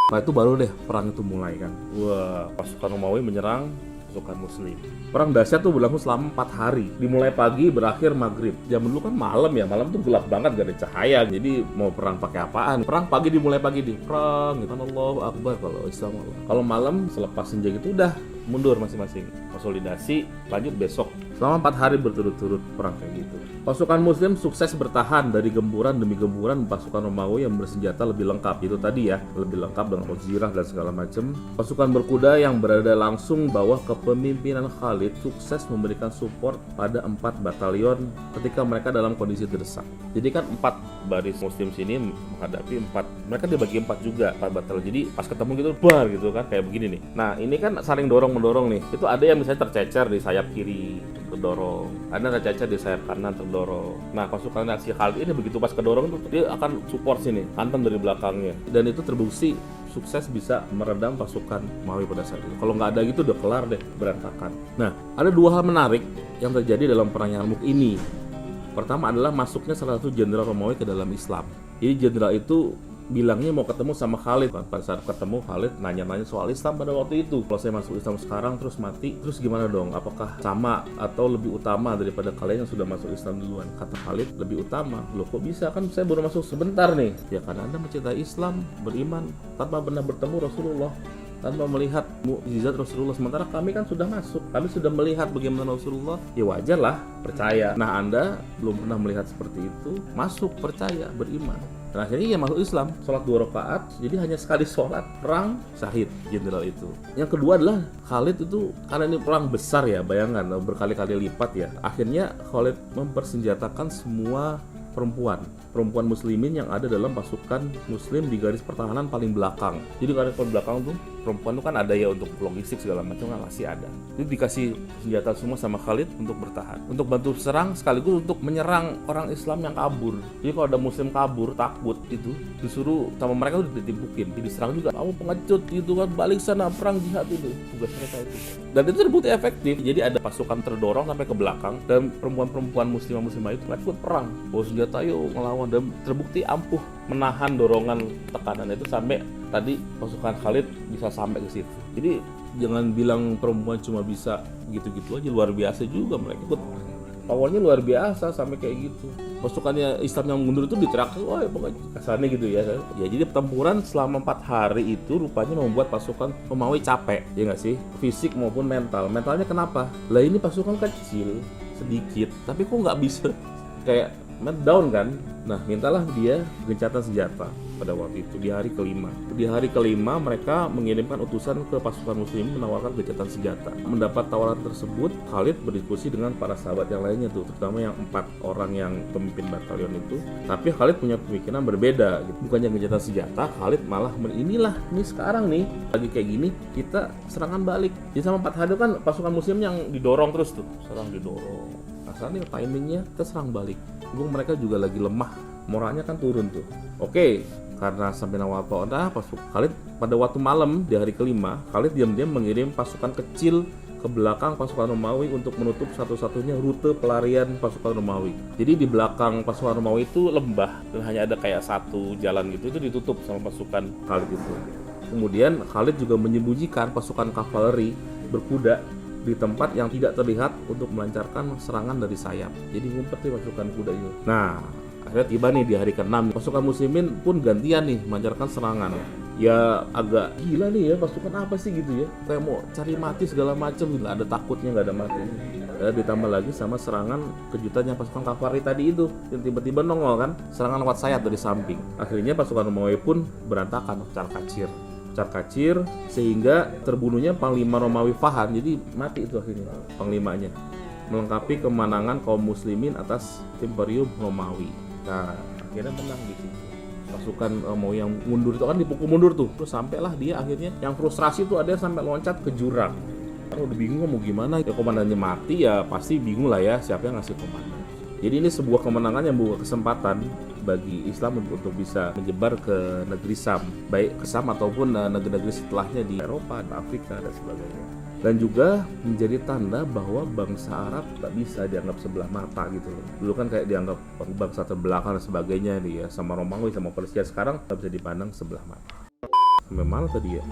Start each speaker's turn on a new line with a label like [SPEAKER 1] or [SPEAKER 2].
[SPEAKER 1] Nah itu baru deh perang itu mulai kan. Wah, pasukan Romawi menyerang pasukan Muslim. Perang dahsyat tuh berlangsung selama 4 hari. Dimulai pagi, berakhir maghrib. Zaman dulu kan malam ya, malam tuh gelap banget, gak ada cahaya. Jadi mau perang pakai apaan? Perang pagi dimulai pagi di perang, gitu kan, Allahu Akbar kalau Islam Allah. Kalau malam selepas senja gitu udah mundur masing-masing. Konsolidasi, lanjut besok. Selama 4 hari berturut-turut perang kayak gitu. Pasukan Muslim sukses bertahan dari gempuran demi gempuran pasukan Romawi yang bersenjata lebih lengkap. Itu tadi ya, lebih lengkap dengan uzirah dan segala macam. Pasukan berkuda yang berada langsung bawah kepemimpinan Khalid sukses memberikan support pada 4 batalion ketika mereka dalam kondisi terdesak. Jadi kan 4 baris Muslim sini menghadapi 4, mereka dibagi 4 juga, 4 batalion. Jadi pas ketemu gitu, bar gitu kan, kayak begini nih. Nah ini kan saling dorong-mendorong nih. Itu ada yang misalnya tercecer di sayap kiri, terdorong, ada tercecer di sayap kanan terdorong. Nah pasukan si Khalid ini begitu pas kedorong tuh dia akan support sini, hantam dari belakangnya, dan itu terbukti sukses bisa meredam pasukan Romawi pada saat itu. Kalau nggak ada gitu udah kelar deh, berantakan. Nah ada 2 hal menarik yang terjadi dalam perang Yarmuk ini. Pertama adalah masuknya salah satu jenderal Romawi ke dalam Islam. Jadi jenderal itu bilangnya mau ketemu sama Khalid. Pada saat ketemu Khalid nanya-nanya soal Islam pada waktu itu. Kalau saya masuk Islam sekarang terus mati, terus gimana dong? Apakah sama atau lebih utama daripada kalian yang sudah masuk Islam duluan? Kata Khalid, lebih utama. Loh kok bisa? Kan saya baru masuk sebentar nih. Ya karena Anda mencintai Islam, beriman tanpa pernah bertemu Rasulullah, tanpa melihat mukjizat Rasulullah. Sementara kami kan sudah masuk, kami sudah melihat bagaimana Rasulullah. Ya wajar lah percaya. Nah Anda belum pernah melihat seperti itu, masuk, percaya, beriman. Dan akhirnya ya masuk Islam, sholat 2 rakaat, jadi hanya sekali sholat, perang, syahid jenderal itu. Yang kedua adalah Khalid itu, karena ini perang besar ya, bayangkan berkali-kali lipat ya. Akhirnya Khalid mempersenjatakan semua perempuan muslimin yang ada dalam pasukan muslim di garis pertahanan paling belakang. Jadi garis belakang tuh perempuan tuh kan ada ya untuk logistik segala macam kan masih ada. Jadi dikasih senjata semua sama Khalid untuk bertahan, untuk bantu serang sekaligus untuk menyerang orang Islam yang kabur. Jadi kalau ada muslim kabur takut itu disuruh sama mereka udah ditimpukin, diserang juga. Kamu pengecut gitu kan, balik sana perang jihad itu tugas mereka itu. Dan itu terbukti efektif. Jadi ada pasukan terdorong sampai ke belakang dan perempuan-perempuan muslimah itu ikut perang. Bawa senjata yuk ngelawan, dan terbukti ampuh menahan dorongan tekanan itu sampai tadi pasukan Khalid bisa sampai ke situ. Jadi jangan bilang perempuan cuma bisa gitu-gitu aja, luar biasa juga mereka ikut. Powernya luar biasa sampai kayak gitu. Pasukannya Islam yang mundur itu diterak, wah kasarnya gitu ya. Ya jadi pertempuran selama 4 hari itu rupanya membuat pasukan Romawi capek, ya nggak sih? Fisik maupun mental. Mentalnya kenapa? Lah ini pasukan kecil, sedikit, tapi kok nggak bisa kayak down kan? Nah mintalah dia gencatan senjata pada waktu itu di hari kelima. Di hari kelima mereka mengirimkan utusan ke pasukan muslim menawarkan gencatan senjata. Mendapat tawaran tersebut, Khalid berdiskusi dengan para sahabat yang lainnya tuh, terutama yang 4 orang yang pemimpin batalion itu. Tapi Khalid punya pemikiran berbeda gitu. Bukannya gencatan senjata, Khalid malah inilah nih sekarang nih lagi kayak gini kita serangan balik. Jadi sama 4 hari kan pasukan muslim yang didorong terus tuh, serang didorong. Asalnya timingnya kita serang balik. Mereka juga lagi lemah, moralnya kan turun tuh. Oke, karena sampai nawal pasukan Khalid pada waktu malam di hari kelima, Khalid diam-diam mengirim pasukan kecil ke belakang pasukan Romawi untuk menutup satu-satunya rute pelarian pasukan Romawi. Jadi di belakang pasukan Romawi itu lembah dan hanya ada kayak satu jalan gitu, itu ditutup sama pasukan Khalid itu. Kemudian Khalid juga menyembunyikan pasukan kavaleri berkuda di tempat yang tidak terlihat untuk melancarkan serangan dari sayap. Jadi ngumpet nih pasukan kuda ini. Nah, akhirnya tiba nih di hari ke-6. Pasukan muslimin pun gantian nih melancarkan serangan. Ya agak gila nih ya, pasukan apa sih gitu ya? Kayak mau cari mati segala macam, nggak ada takutnya, nggak ada matinya. Ditambah lagi sama serangan kejutannya pasukan kavaleri tadi itu yang tiba-tiba nongol kan, serangan lewat sayap dari samping. Akhirnya pasukan Romawi pun berantakan, kacir sehingga terbunuhnya Panglima Romawi Fahan. Jadi mati itu akhirnya panglimanya, melengkapi kemenangan kaum muslimin atas Imperium Romawi. Nah akhirnya menang di situ. Pasukan Romawi yang mundur itu kan dipukul mundur tuh, terus sampailah dia akhirnya yang frustrasi tuh ada yang sampai loncat ke jurang. Karena udah bingung mau gimana, ya komandannya mati ya pasti bingung lah ya siapa yang ngasih komandan. Jadi ini sebuah kemenangan yang membuka kesempatan bagi Islam untuk bisa menyebar ke negeri Syam, baik ke Syam ataupun negeri-negeri setelahnya di Eropa, Afrika dan sebagainya. Dan juga menjadi tanda bahwa bangsa Arab tak bisa dianggap sebelah mata gitu loh. Dulu kan kayak dianggap bangsa terbelakang dan sebagainya nih ya, sama Romawi sama Persia. Sekarang tak bisa dipandang sebelah mata. Sampai mana tadi ya?